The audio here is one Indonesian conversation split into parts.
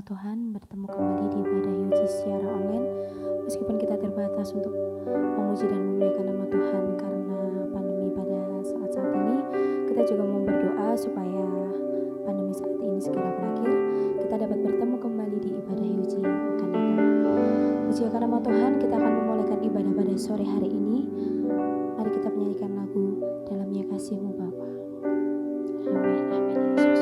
Tuhan, bertemu kembali di ibadah Yuji secara online. Meskipun kita terbatas untuk memuji dan memuliakan nama Tuhan karena pandemi pada saat-saat ini, kita juga mau berdoa supaya pandemi saat ini segera berakhir. Kita dapat bertemu kembali di ibadah Yuji yang akan datang. Puji akan nama Tuhan, kita akan memulaikan ibadah pada sore hari ini. Mari kita menyanyikan lagu Dalamnya Kasih-Mu Bapa. Amin, amin Yesus.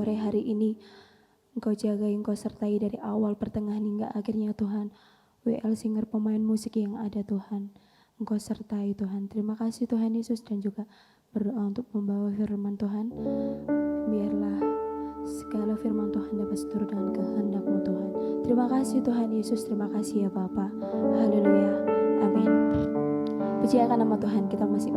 sore hari ini. Engkau jaga, Engkau sertai dari awal, pertengahan hingga akhirnya Tuhan. WL Singer pemain musik yang ada Tuhan, Engkau sertai Tuhan. Terima kasih Tuhan Yesus, dan juga berdoa untuk membawa firman Tuhan. Biarlah segala firman Tuhan dapat seturut dengan kehendak-Mu Tuhan. Terima kasih Tuhan Yesus, terima kasih ya Bapa. Haleluya, amin. Puji akan nama Tuhan. Kita masih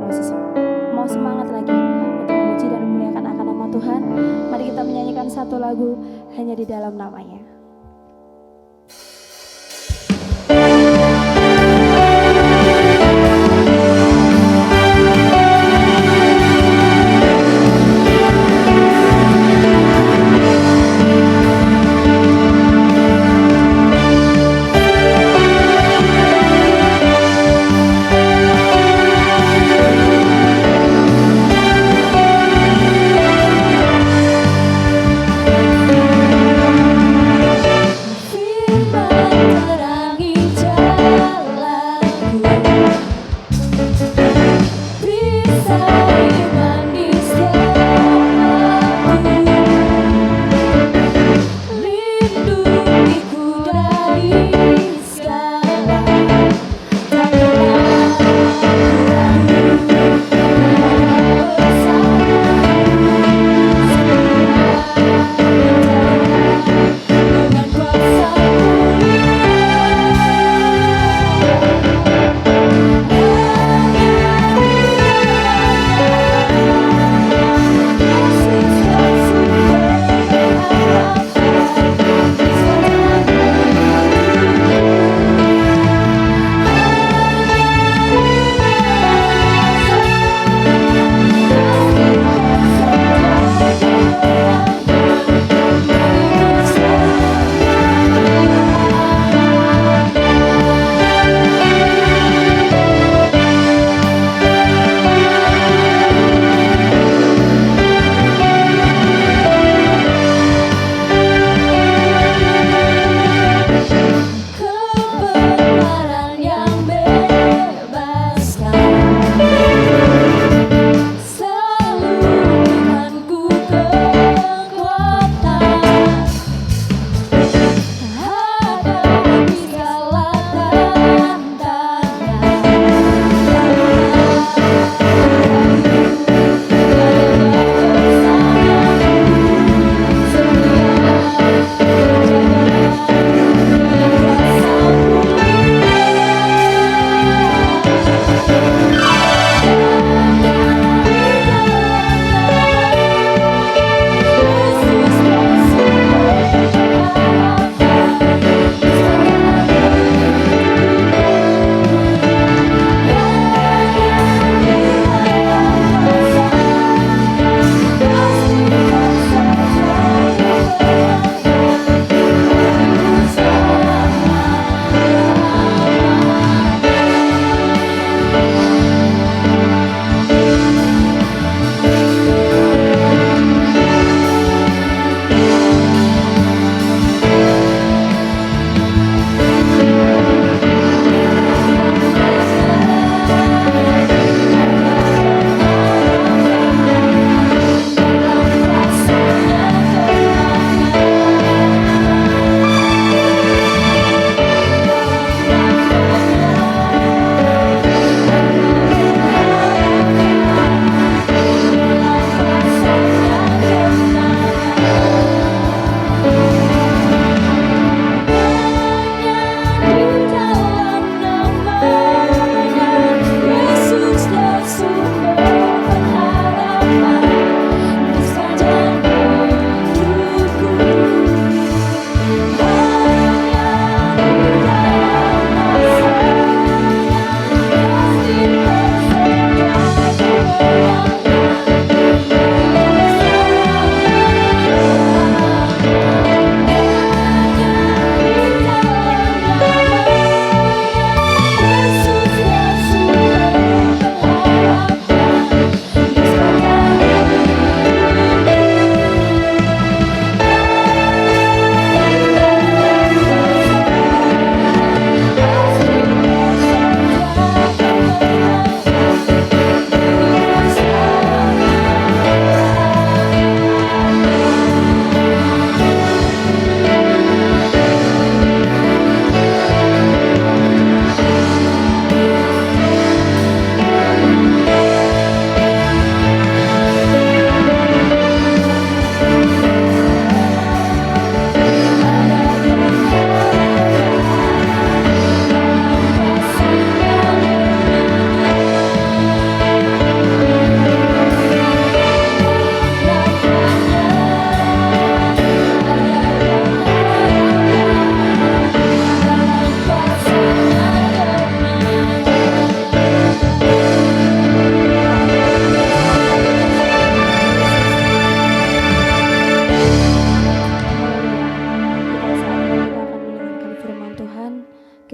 mau semangat lagi untuk memuji dan memuliakan akan nama Tuhan. Mari kita menyanyikan satu lagu, Hanya di Dalam Namanya.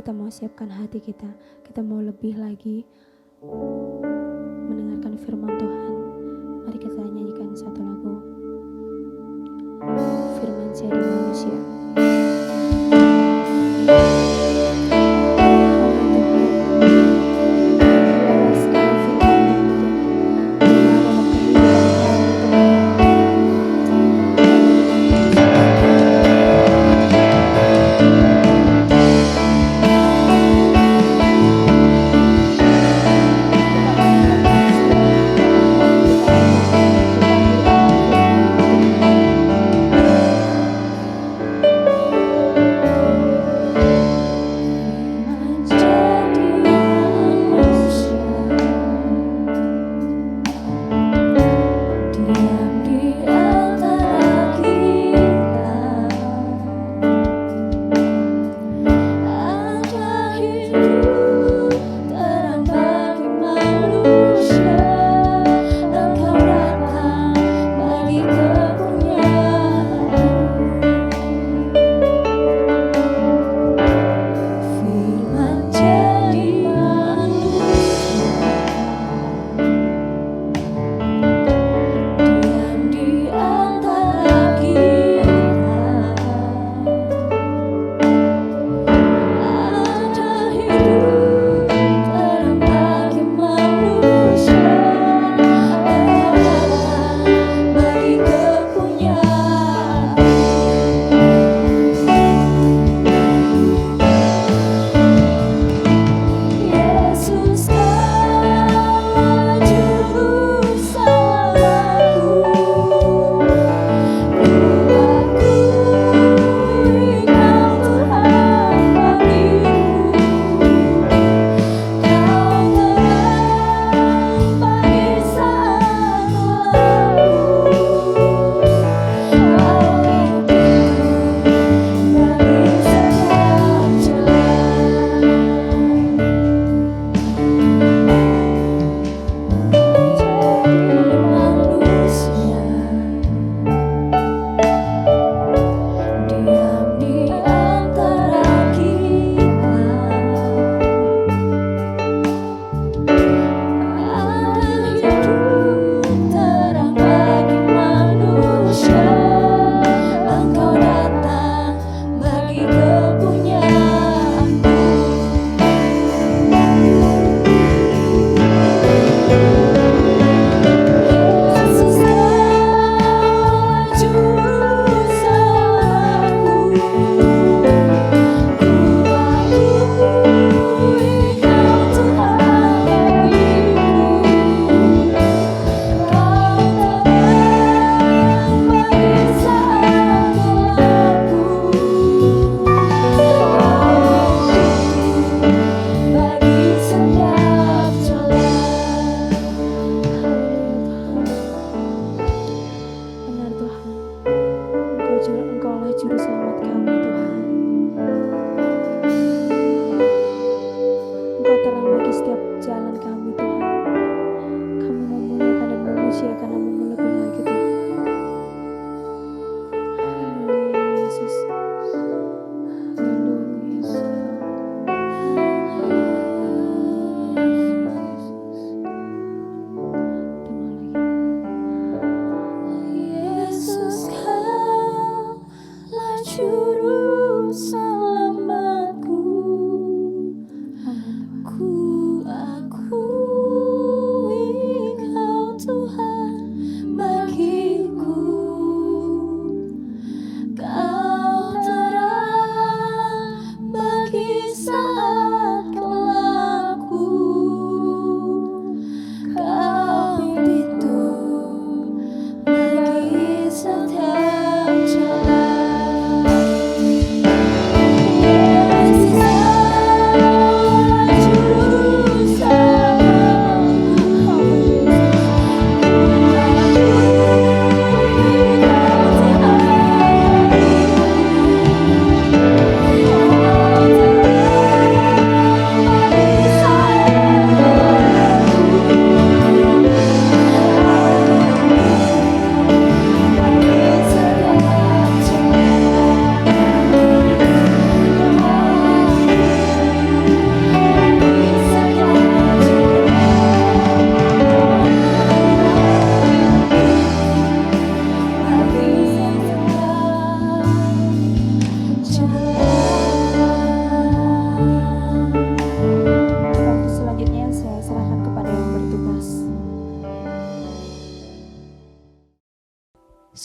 kita mau siapkan hati kita. Kita mau lebih lagi mendengarkan firman Tuhan. Mari kita nyanyikan satu lagu. Firman jadi manusia.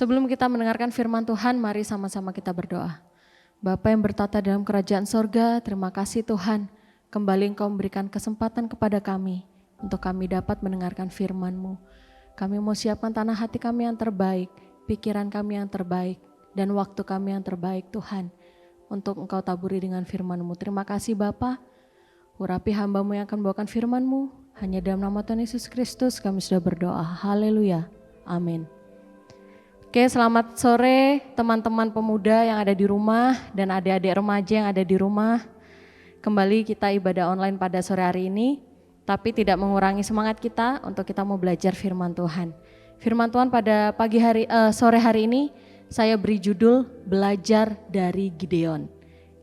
Sebelum kita mendengarkan firman Tuhan, mari sama-sama kita berdoa. Bapa yang bertata dalam kerajaan sorga, terima kasih Tuhan. Kembali Engkau memberikan kesempatan kepada kami untuk kami dapat mendengarkan firman-Mu. Kami mau siapkan tanah hati kami yang terbaik, pikiran kami yang terbaik, dan waktu kami yang terbaik Tuhan, untuk Engkau taburi dengan firman-Mu. Terima kasih Bapa. Urapi hamba-Mu yang akan membawakan firman-Mu. Hanya dalam nama Tuhan Yesus Kristus kami sudah berdoa. Haleluya. Amin. Oke, selamat sore teman-teman pemuda yang ada di rumah dan adik-adik remaja yang ada di rumah. Kembali kita ibadah online pada sore hari ini, tapi tidak mengurangi semangat kita untuk kita mau belajar firman Tuhan. Firman Tuhan pada sore hari ini saya beri judul Belajar dari Gideon.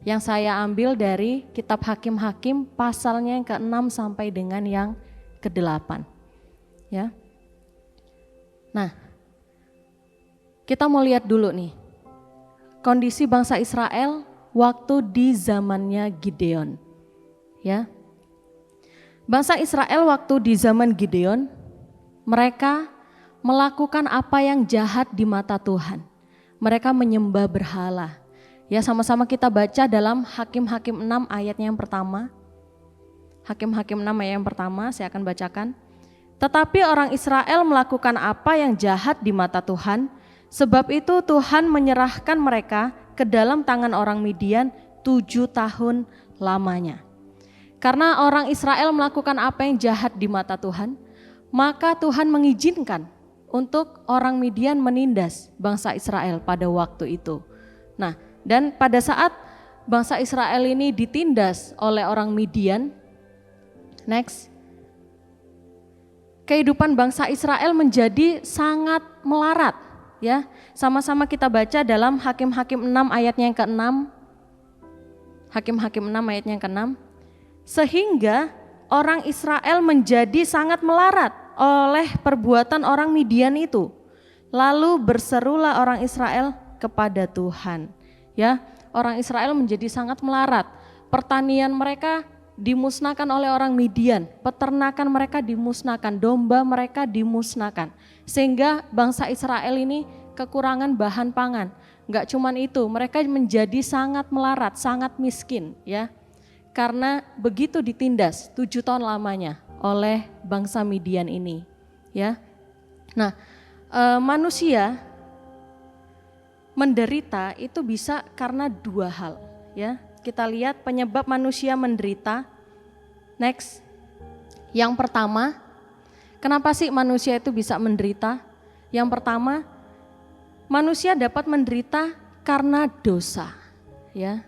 Yang saya ambil dari kitab Hakim-Hakim pasalnya yang ke-6 sampai dengan yang ke-8. Ya. Nah, kita mau lihat dulu nih, kondisi bangsa Israel waktu di zamannya Gideon. Ya, bangsa Israel waktu di zaman Gideon, mereka melakukan apa yang jahat di mata Tuhan. Mereka menyembah berhala. Ya, sama-sama kita baca dalam Hakim-Hakim 6 ayatnya yang pertama. Hakim-Hakim 6 ayat yang pertama, saya akan bacakan. Tetapi orang Israel melakukan apa yang jahat di mata Tuhan. Sebab itu Tuhan menyerahkan mereka ke dalam tangan orang Midian 7 tahun lamanya. Karena orang Israel melakukan apa yang jahat di mata Tuhan, maka Tuhan mengizinkan untuk orang Midian menindas bangsa Israel pada waktu itu. Nah, dan pada saat bangsa Israel ini ditindas oleh orang Midian, kehidupan bangsa Israel menjadi sangat melarat. Ya, sama-sama kita baca dalam Hakim-Hakim 6 ayatnya yang ke-6. Hakim-Hakim 6 ayatnya yang ke-6. Sehingga orang Israel menjadi sangat melarat oleh perbuatan orang Midian itu. Lalu berserulah orang Israel kepada Tuhan. Ya, orang Israel menjadi sangat melarat. Pertanian mereka dimusnahkan oleh orang Midian, peternakan mereka dimusnahkan, domba mereka dimusnahkan. Sehingga bangsa Israel ini kekurangan bahan pangan. Enggak cuman itu, mereka menjadi sangat melarat, sangat miskin ya. Karena begitu ditindas 7 tahun lamanya oleh bangsa Midian ini ya. Nah, manusia menderita itu bisa karena 2 hal ya. Kita lihat penyebab manusia menderita. Yang pertama, kenapa sih manusia itu bisa menderita? Yang pertama, manusia dapat menderita karena dosa. Ya,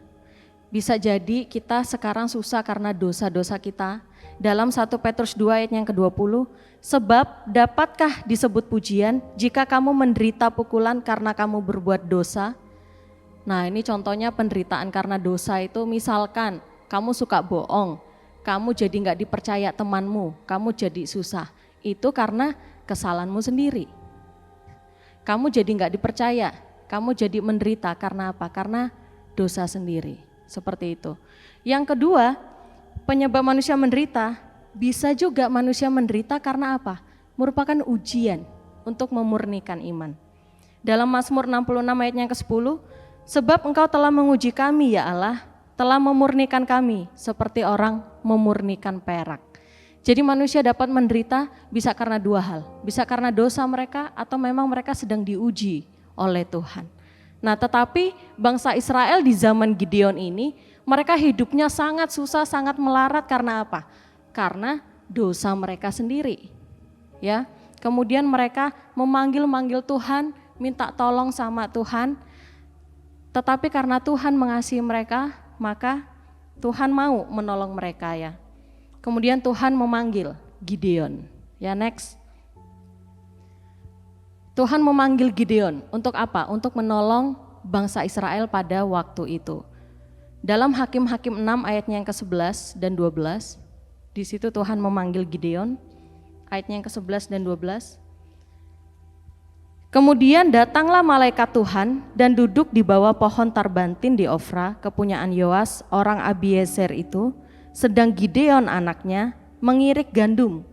bisa jadi kita sekarang susah karena dosa-dosa kita. Dalam 1 Petrus 2 ayat yang ke-20, sebab dapatkah disebut pujian jika kamu menderita pukulan karena kamu berbuat dosa? Nah, ini contohnya penderitaan karena dosa itu, misalkan kamu suka bohong, kamu jadi nggak dipercaya temanmu, kamu jadi susah. Itu karena kesalahanmu sendiri. Kamu jadi nggak dipercaya, kamu jadi menderita karena apa? Karena dosa sendiri, seperti itu. Yang kedua, penyebab manusia menderita, bisa juga manusia menderita karena apa? Merupakan ujian untuk memurnikan iman. Dalam Mazmur 66 ayatnya yang ke-10, sebab engkau telah menguji kami ya Allah, telah memurnikan kami seperti orang memurnikan perak. Jadi manusia dapat menderita bisa karena 2 hal, bisa karena dosa mereka atau memang mereka sedang diuji oleh Tuhan. Nah, tetapi bangsa Israel di zaman Gideon ini, mereka hidupnya sangat susah, sangat melarat karena apa? Karena dosa mereka sendiri. Ya, kemudian mereka memanggil-manggil Tuhan, minta tolong sama Tuhan. Tetapi karena Tuhan mengasihi mereka, maka Tuhan mau menolong mereka ya. Kemudian Tuhan memanggil Gideon. Ya, Tuhan memanggil Gideon untuk apa? Untuk menolong bangsa Israel pada waktu itu. Dalam Hakim-Hakim 6 ayatnya yang ke-11 dan 12, di situ Tuhan memanggil Gideon, ayatnya yang ke-11 dan 12. Kemudian datanglah malaikat Tuhan dan duduk di bawah pohon tarbantin di Ofra, kepunyaan Yoas orang Abiezer itu, sedang Gideon anaknya mengirik gandum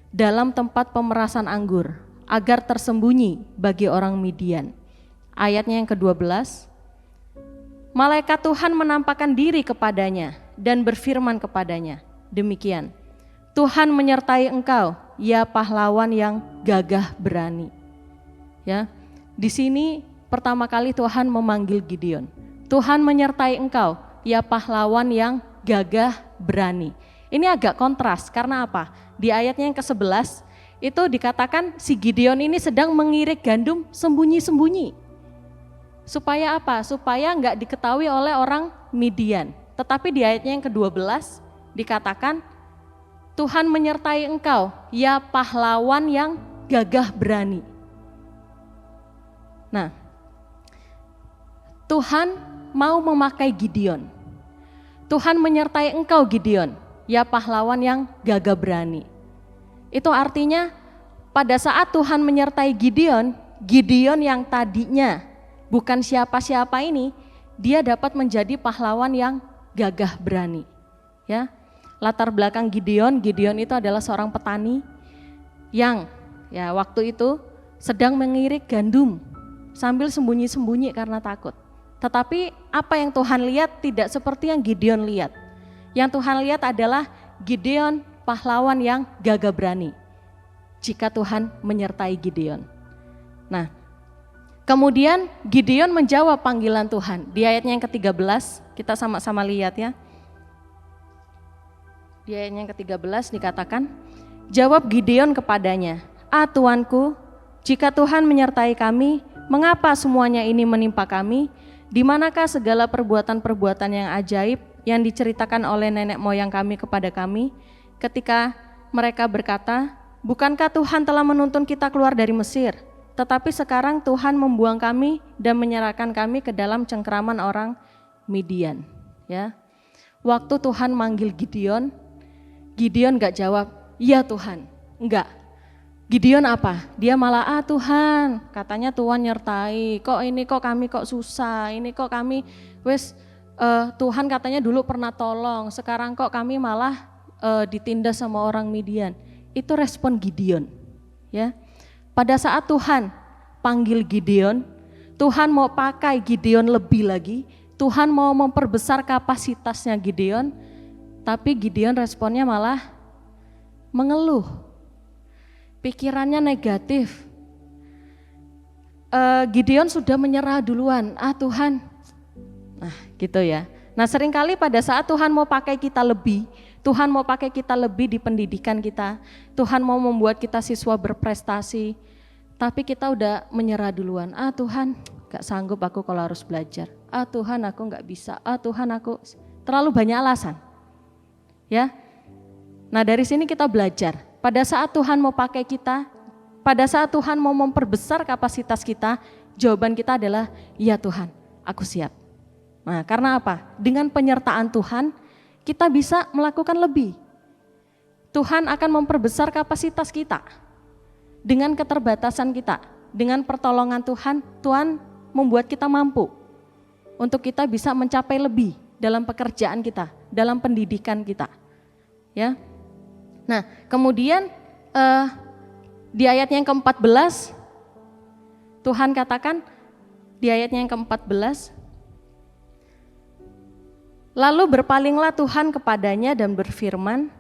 dalam tempat pemerasan anggur agar tersembunyi bagi orang Midian. ayatnya yang ke-12. Malaikat Tuhan menampakkan diri kepadanya dan berfirman kepadanya, demikian, Tuhan menyertai engkau, ya pahlawan yang gagah berani. Ya, di sini pertama kali Tuhan memanggil Gideon. Tuhan menyertai engkau, ya pahlawan yang gagah berani. Ini agak kontras, karena apa? Di ayatnya yang ke-11, itu dikatakan si Gideon ini sedang mengirik gandum sembunyi-sembunyi. Supaya apa? Supaya enggak diketahui oleh orang Midian. Tetapi di ayatnya yang ke-12 dikatakan, Tuhan menyertai engkau, ya pahlawan yang gagah berani. Nah, Tuhan mau memakai Gideon. Tuhan menyertai engkau Gideon, ya pahlawan yang gagah berani. Itu artinya pada saat Tuhan menyertai Gideon, Gideon yang tadinya bukan siapa-siapa ini, dia dapat menjadi pahlawan yang gagah berani. Ya, latar belakang Gideon itu adalah seorang petani yang ya waktu itu sedang mengirik gandum sambil sembunyi-sembunyi karena takut. Tetapi apa yang Tuhan lihat tidak seperti yang Gideon lihat. Yang Tuhan lihat adalah Gideon pahlawan yang gagah berani. Jika Tuhan menyertai Gideon. Nah, kemudian Gideon menjawab panggilan Tuhan. Di ayatnya yang ke-13, kita sama-sama lihat ya. Di ayatnya yang ke-13 dikatakan, jawab Gideon kepadanya, Tuanku, jika Tuhan menyertai kami, mengapa semuanya ini menimpa kami? Di manakah segala perbuatan-perbuatan yang ajaib yang diceritakan oleh nenek moyang kami kepada kami? Ketika mereka berkata, bukankah Tuhan telah menuntun kita keluar dari Mesir? Tetapi sekarang Tuhan membuang kami dan menyerahkan kami ke dalam cengkeraman orang Midian. Ya, waktu Tuhan manggil Gideon, Gideon gak jawab, iya Tuhan, enggak. Gideon apa? Dia malah, Tuhan, katanya Tuhan nyertai, kok kami kok susah, ini kok kami, Tuhan katanya dulu pernah tolong, sekarang kok kami malah ditindas sama orang Midian. Itu respon Gideon, ya. Pada saat Tuhan panggil Gideon, Tuhan mau pakai Gideon lebih lagi, Tuhan mau memperbesar kapasitasnya Gideon, tapi Gideon responnya malah mengeluh. Pikirannya negatif. Gideon sudah menyerah duluan, Tuhan. Nah gitu ya. Nah seringkali pada saat Tuhan mau pakai kita lebih, Tuhan mau pakai kita lebih di pendidikan kita, Tuhan mau membuat kita siswa berprestasi, tapi kita udah menyerah duluan. Tuhan, gak sanggup aku kalau harus belajar. Tuhan, aku gak bisa. Tuhan, aku terlalu banyak alasan. Ya. Nah dari sini kita belajar. Pada saat Tuhan mau pakai kita, pada saat Tuhan mau memperbesar kapasitas kita, jawaban kita adalah, ya Tuhan, aku siap. Nah karena apa? Dengan penyertaan Tuhan, kita bisa melakukan lebih. Tuhan akan memperbesar kapasitas kita. Dengan keterbatasan kita, dengan pertolongan Tuhan, Tuhan membuat kita mampu untuk kita bisa mencapai lebih dalam pekerjaan kita, dalam pendidikan kita. Ya. Nah, kemudian di ayatnya yang ke-14 Tuhan katakan di ayatnya yang ke-14, lalu berpalinglah Tuhan kepadanya dan berfirman,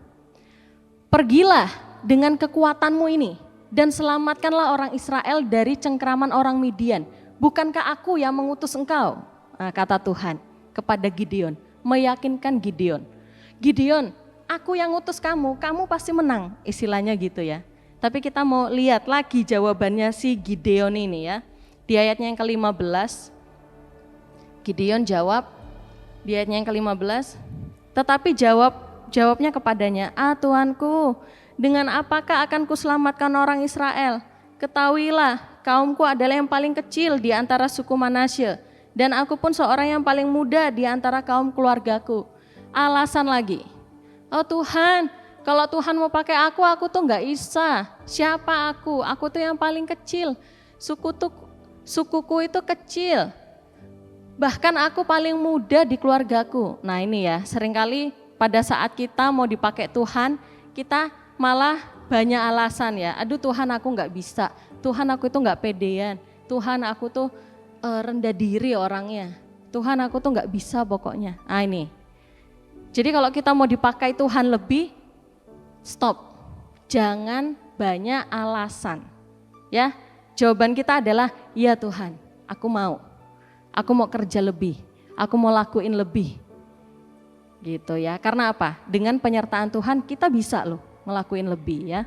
pergilah dengan kekuatanmu ini dan selamatkanlah orang Israel dari cengkeraman orang Midian. Bukankah aku yang mengutus engkau? Nah, kata Tuhan kepada Gideon, meyakinkan Gideon. Gideon, aku yang ngutus kamu, kamu pasti menang, istilahnya gitu ya. Tapi kita mau lihat lagi jawabannya si Gideon ini ya. Di ayatnya yang ke-15, Gideon jawab, di ayatnya yang ke-15, tetapi jawabnya kepadanya, Tuanku, dengan apakah akan kuselamatkan orang Israel? Ketahuilah, kaumku adalah yang paling kecil di antara suku Manasye, dan aku pun seorang yang paling muda di antara kaum keluargaku. Alasan lagi, Tuhan, kalau Tuhan mau pakai aku tuh gak bisa. Siapa aku? Aku tuh yang paling kecil. Sukuku itu kecil. Bahkan aku paling muda di keluargaku. Nah ini ya, seringkali pada saat kita mau dipakai Tuhan, kita malah banyak alasan ya. Aduh Tuhan aku gak bisa. Tuhan aku itu gak pedean. Tuhan aku tuh rendah diri orangnya. Tuhan aku tuh nggak bisa pokoknya. Ah ini. Jadi kalau kita mau dipakai Tuhan lebih, stop. Jangan banyak alasan. Ya, jawaban kita adalah, ya Tuhan, aku mau. Aku mau kerja lebih. Aku mau lakuin lebih. Gitu ya. Karena apa? Dengan penyertaan Tuhan kita bisa loh ngelakuin lebih ya.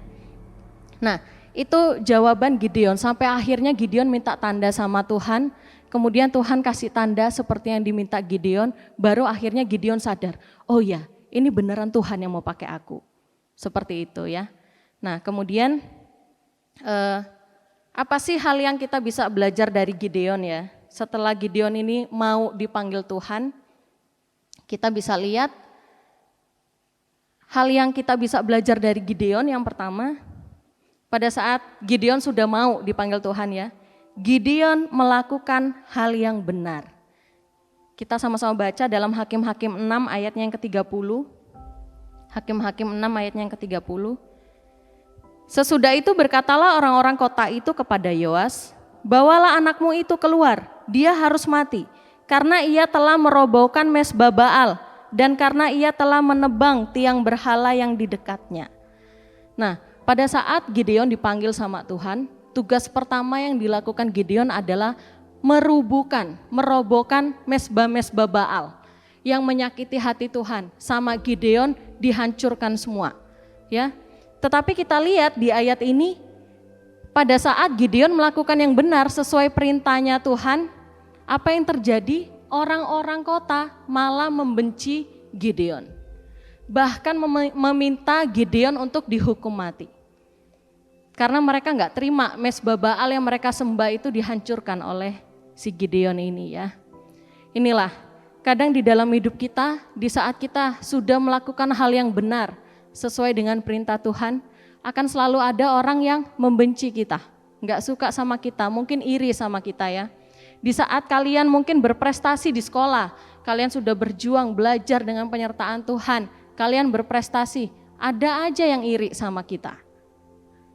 Nah, itu jawaban Gideon. Sampai akhirnya Gideon minta tanda sama Tuhan. Kemudian Tuhan kasih tanda seperti yang diminta Gideon. Baru akhirnya Gideon sadar, oh ya, ini beneran Tuhan yang mau pakai aku. Seperti itu ya. Nah, kemudian apa sih hal yang kita bisa belajar dari Gideon ya? Setelah Gideon ini mau dipanggil Tuhan, kita bisa lihat hal yang kita bisa belajar dari Gideon. Yang pertama, pada saat Gideon sudah mau dipanggil Tuhan ya, Gideon melakukan hal yang benar. Kita sama-sama baca dalam Hakim-Hakim 6 ayatnya yang ke-30. Hakim-Hakim 6 ayatnya yang ke-30. Sesudah itu berkatalah orang-orang kota itu kepada Yoas, bawalah anakmu itu keluar, dia harus mati, karena ia telah merobohkan mezbah Baal, dan karena ia telah menebang tiang berhala yang di dekatnya. Nah, pada saat Gideon dipanggil sama Tuhan, tugas pertama yang dilakukan Gideon adalah merobohkan mezbah-mezbah Baal yang menyakiti hati Tuhan. Sama Gideon dihancurkan semua. Ya. Tetapi kita lihat di ayat ini, pada saat Gideon melakukan yang benar sesuai perintahnya Tuhan, apa yang terjadi? Orang-orang kota malah membenci Gideon. Bahkan meminta Gideon untuk dihukum mati. Karena mereka nggak terima mezbah Baal yang mereka sembah itu dihancurkan oleh si Gideon ini ya. Inilah, kadang di dalam hidup kita, di saat kita sudah melakukan hal yang benar, sesuai dengan perintah Tuhan, akan selalu ada orang yang membenci kita, nggak suka sama kita, mungkin iri sama kita ya. Di saat kalian mungkin berprestasi di sekolah, kalian sudah berjuang belajar dengan penyertaan Tuhan, kalian berprestasi, ada aja yang iri sama kita.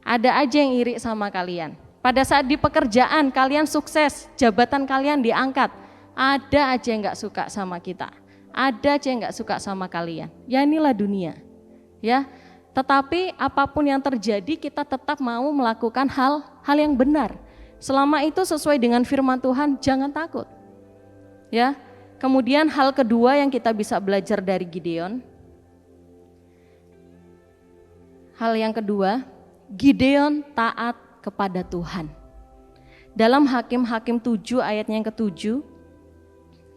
Ada aja yang iri sama kalian. Pada saat di pekerjaan kalian sukses, jabatan kalian diangkat, ada aja yang nggak suka sama kita. Ada aja yang nggak suka sama kalian. Ya inilah dunia. Ya, tetapi apapun yang terjadi kita tetap mau melakukan hal yang benar. Selama itu sesuai dengan firman Tuhan, jangan takut. Ya. Kemudian hal kedua yang kita bisa belajar dari Gideon. Hal yang kedua, Gideon taat kepada Tuhan. Dalam Hakim-Hakim 7 ayatnya yang ke-7,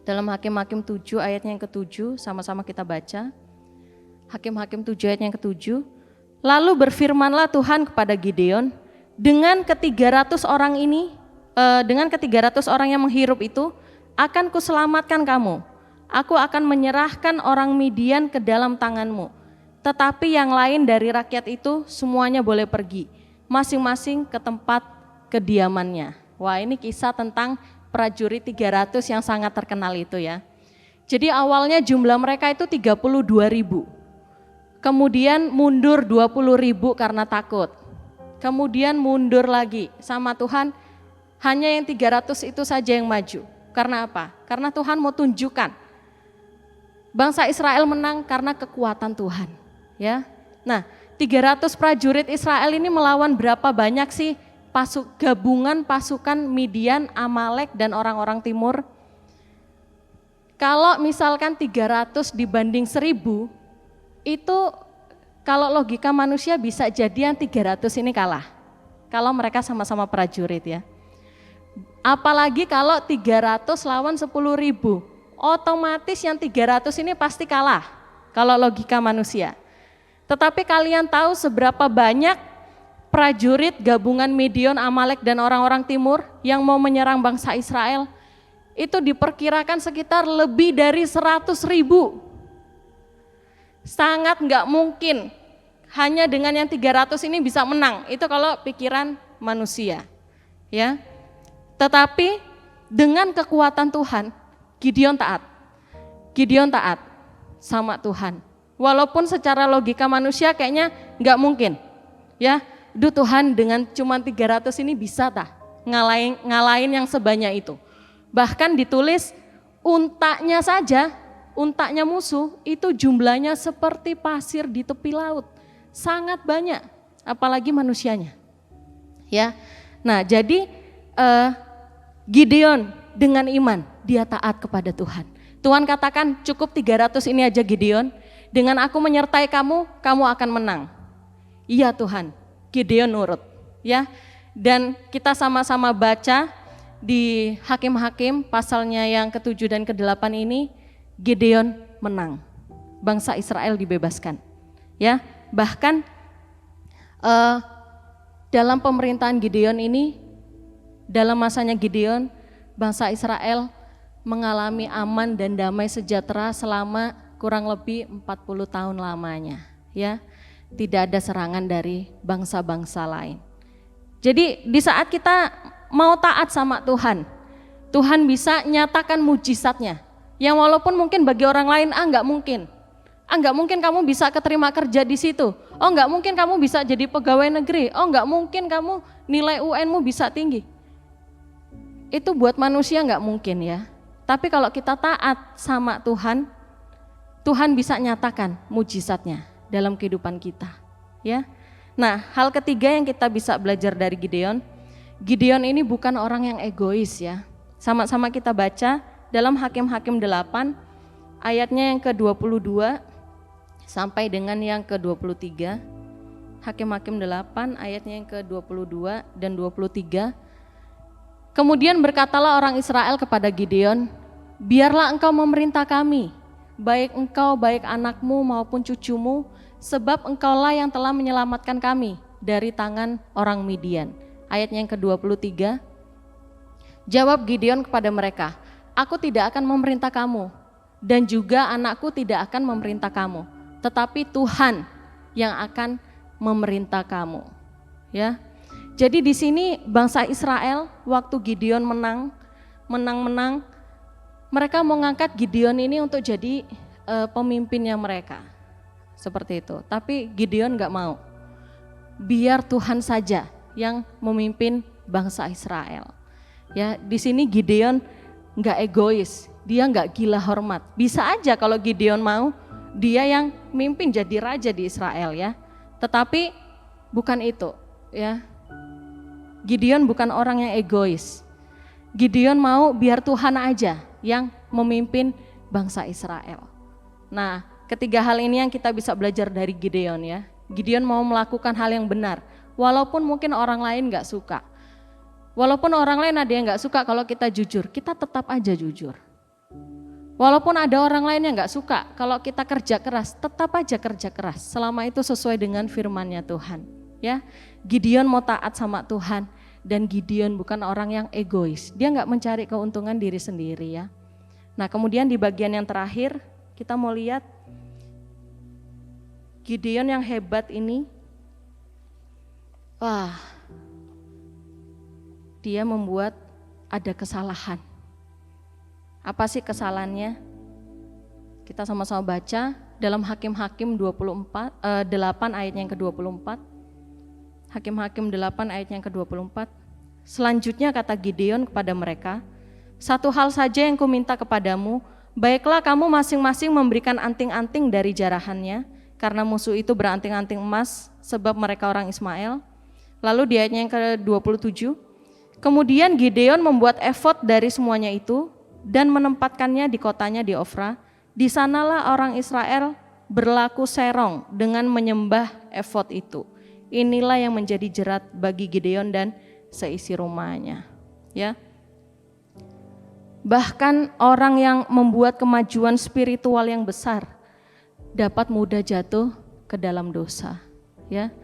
dalam Hakim-Hakim 7 ayatnya yang ke-7, sama-sama kita baca. Hakim-Hakim 7 ayat yang ke-7. Lalu berfirmanlah Tuhan kepada Gideon, dengan ke-300 orang ini, dengan ke-300 orang yang menghirup itu, akan kuselamatkan kamu. Aku akan menyerahkan orang Midian ke dalam tanganmu. Tetapi yang lain dari rakyat itu semuanya boleh pergi, masing-masing ke tempat kediamannya. Wah, ini kisah tentang prajurit 300 yang sangat terkenal itu ya. Jadi awalnya jumlah mereka itu 32.000. Kemudian mundur 20.000 karena takut. Kemudian mundur lagi sama Tuhan, hanya yang 300 itu saja yang maju. Karena apa? Karena Tuhan mau tunjukkan bangsa Israel menang karena kekuatan Tuhan. Ya, nah 300 prajurit Israel ini melawan berapa banyak sih gabungan pasukan Midian, Amalek dan orang-orang timur? Kalau misalkan 300 dibanding 1000, itu kalau logika manusia bisa jadi yang 300 ini kalah. Kalau mereka sama-sama prajurit ya. Apalagi kalau 300 lawan 10.000, otomatis yang 300 ini pasti kalah kalau logika manusia. Tetapi kalian tahu seberapa banyak prajurit gabungan Midian, Amalek dan orang-orang timur yang mau menyerang bangsa Israel? Itu diperkirakan sekitar lebih dari 100.000. Sangat nggak mungkin hanya dengan yang 300 ini bisa menang. Itu kalau pikiran manusia. Ya. Tetapi dengan kekuatan Tuhan, Gideon taat. Gideon taat sama Tuhan. Walaupun secara logika manusia kayaknya nggak mungkin. Ya, Tuhan dengan cuma 300 ini bisa ngalahin yang sebanyak itu. Bahkan ditulis untanya saja, untanya musuh itu jumlahnya seperti pasir di tepi laut. Sangat banyak, apalagi manusianya. Ya. Nah, jadi Gideon dengan iman dia taat kepada Tuhan. Tuhan katakan cukup 300 ini aja Gideon, dengan aku menyertai kamu, kamu akan menang. Iya Tuhan, Gideon nurut. Ya. Dan kita sama-sama baca di Hakim-Hakim pasalnya yang ke-7 dan ke-8 ini, Gideon menang. Bangsa Israel dibebaskan. Ya, bahkan dalam pemerintahan Gideon ini, dalam masanya Gideon, bangsa Israel mengalami aman dan damai sejahtera selama kurang lebih 40 tahun lamanya. Ya, tidak ada serangan dari bangsa-bangsa lain. Jadi di saat kita mau taat sama Tuhan, Tuhan bisa nyatakan mujizatnya. Yang walaupun mungkin bagi orang lain, enggak mungkin. Enggak mungkin kamu bisa keterima kerja di situ. Oh enggak mungkin kamu bisa jadi pegawai negeri. Oh enggak mungkin kamu nilai UN-mu bisa tinggi. Itu buat manusia enggak mungkin ya. Tapi kalau kita taat sama Tuhan, Tuhan bisa nyatakan mujizatnya dalam kehidupan kita. Ya. Nah, hal ketiga yang kita bisa belajar dari Gideon, Gideon ini bukan orang yang egois ya. Sama-sama kita baca dalam Hakim-Hakim 8 ayatnya yang ke-22 sampai dengan yang ke-23. Hakim-Hakim 8 ayatnya yang ke-22 dan 23. Kemudian berkatalah orang Israel kepada Gideon, biarlah engkau memerintah kami, baik engkau, baik anakmu maupun cucumu, sebab engkaulah yang telah menyelamatkan kami dari tangan orang Midian. Ayatnya yang ke-23, jawab Gideon kepada mereka, aku tidak akan memerintah kamu, dan juga anakku tidak akan memerintah kamu, tetapi Tuhan yang akan memerintah kamu. Ya, jadi di sini bangsa Israel waktu Gideon menang, mereka mau ngangkat Gideon ini untuk jadi pemimpinnya mereka. Seperti itu. Tapi Gideon enggak mau. Biar Tuhan saja yang memimpin bangsa Israel. Ya, di sini Gideon enggak egois, dia enggak gila hormat. Bisa aja kalau Gideon mau, dia yang mimpin jadi raja di Israel ya. Tetapi bukan itu, ya. Gideon bukan orang yang egois. Gideon mau biar Tuhan aja yang memimpin bangsa Israel. Nah, ketiga hal ini yang kita bisa belajar dari Gideon ya. Gideon mau melakukan hal yang benar, walaupun mungkin orang lain gak suka. Walaupun orang lain ada yang gak suka kalau kita jujur, kita tetap aja jujur. Walaupun ada orang lain yang gak suka kalau kita kerja keras, tetap aja kerja keras. Selama itu sesuai dengan firman-Nya Tuhan. Ya, Gideon mau taat sama Tuhan, dan Gideon bukan orang yang egois. Dia gak mencari keuntungan diri sendiri ya. Nah kemudian di bagian yang terakhir, kita mau lihat Gideon yang hebat ini, dia membuat ada kesalahan. Apa sih kesalahannya? Kita sama-sama baca dalam Hakim-Hakim 8 ayatnya yang ke-24. Hakim-Hakim 8 ayatnya yang ke-24. Selanjutnya kata Gideon kepada mereka, satu hal saja yang kuminta kepadamu, baiklah kamu masing-masing memberikan anting-anting dari jarahannya, karena musuh itu beranting-anting emas, sebab mereka orang Ismail. Lalu di ayatnya yang ke-27, kemudian Gideon membuat efod dari semuanya itu, dan menempatkannya di kotanya di Ofra. Di sanalah orang Israel berlaku serong dengan menyembah efod itu. Inilah yang menjadi jerat bagi Gideon dan seisi rumahnya. Ya. Bahkan orang yang membuat kemajuan spiritual yang besar dapat mudah jatuh ke dalam dosa. Ya.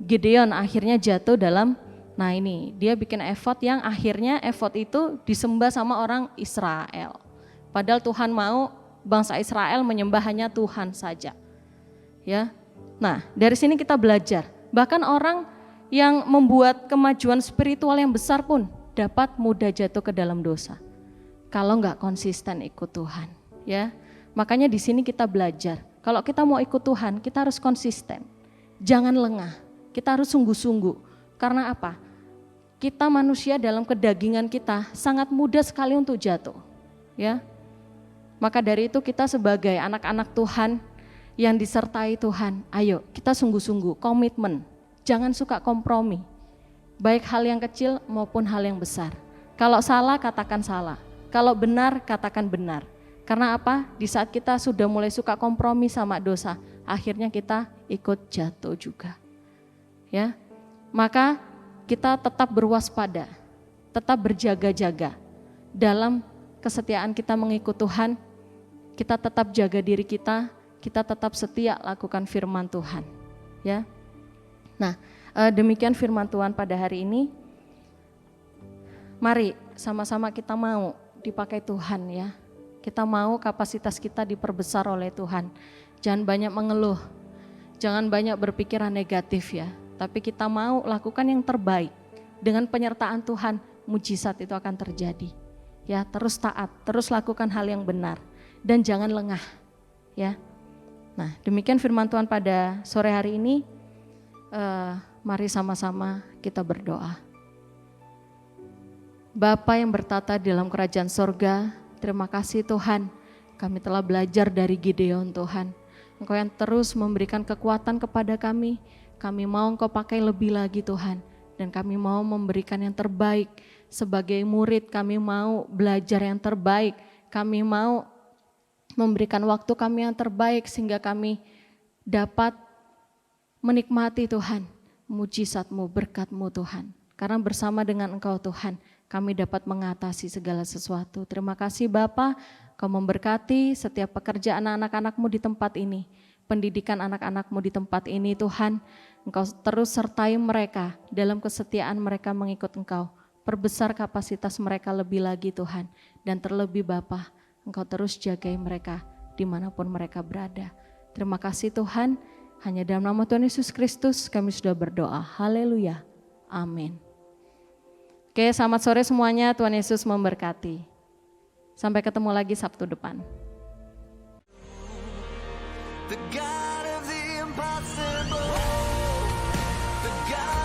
Gideon akhirnya jatuh dalam, nah ini dia bikin efod yang akhirnya efod itu disembah sama orang Israel. Padahal Tuhan mau bangsa Israel menyembah hanya Tuhan saja. Ya. Nah, dari sini kita belajar, bahkan orang yang membuat kemajuan spiritual yang besar pun dapat mudah jatuh ke dalam dosa kalau enggak konsisten ikut Tuhan, ya. Makanya di sini kita belajar, kalau kita mau ikut Tuhan, kita harus konsisten. Jangan lengah. Kita harus sungguh-sungguh. Karena apa? kita manusia dalam kedagingan kita sangat mudah sekali untuk jatuh. Ya. Maka dari itu kita sebagai anak-anak Tuhan yang disertai Tuhan, ayo kita sungguh-sungguh komitmen, jangan suka kompromi. Baik hal yang kecil maupun hal yang besar. Kalau salah katakan salah, kalau benar katakan benar. Karena apa? Di saat kita sudah mulai suka kompromi sama dosa, akhirnya kita ikut jatuh juga. Ya. Maka kita tetap berwaspada, tetap berjaga-jaga dalam kesetiaan kita mengikut Tuhan. Kita tetap jaga diri kita tetap setia lakukan firman Tuhan. Ya. Nah, demikian firman Tuhan pada hari ini. Mari sama-sama kita mau dipakai Tuhan ya. Kita mau kapasitas kita diperbesar oleh Tuhan. Jangan banyak mengeluh, jangan banyak berpikiran negatif ya. Tapi kita mau lakukan yang terbaik. Dengan penyertaan Tuhan, mujizat itu akan terjadi. Ya, terus taat, terus lakukan hal yang benar. Dan jangan lengah ya. Nah, demikian firman Tuhan pada sore hari ini. Mari sama-sama kita berdoa. Bapa yang bertata di dalam kerajaan sorga, terima kasih Tuhan, kami telah belajar dari Gideon Tuhan. Engkau yang terus memberikan kekuatan kepada kami mau Engkau pakai lebih lagi Tuhan. Dan kami mau memberikan yang terbaik sebagai murid, kami mau belajar yang terbaik, kami mau memberikan waktu kami yang terbaik sehingga kami dapat menikmati Tuhan, mujizat-Mu, berkat-Mu Tuhan. Karena bersama dengan Engkau Tuhan, kami dapat mengatasi segala sesuatu. Terima kasih Bapa, Kau memberkati setiap pekerjaan anak-anak-Mu di tempat ini, pendidikan anak-anak-Mu di tempat ini Tuhan. Engkau terus sertai mereka dalam kesetiaan mereka mengikut Engkau. Perbesar kapasitas mereka lebih lagi Tuhan. Dan terlebih Bapa, Engkau terus jagai mereka dimanapun mereka berada. Terima kasih Tuhan, hanya dalam nama Tuhan Yesus Kristus kami sudah berdoa. Haleluya, amin. Oke, selamat sore semuanya, Tuhan Yesus memberkati. Sampai ketemu lagi Sabtu depan. The God of the impossible, the God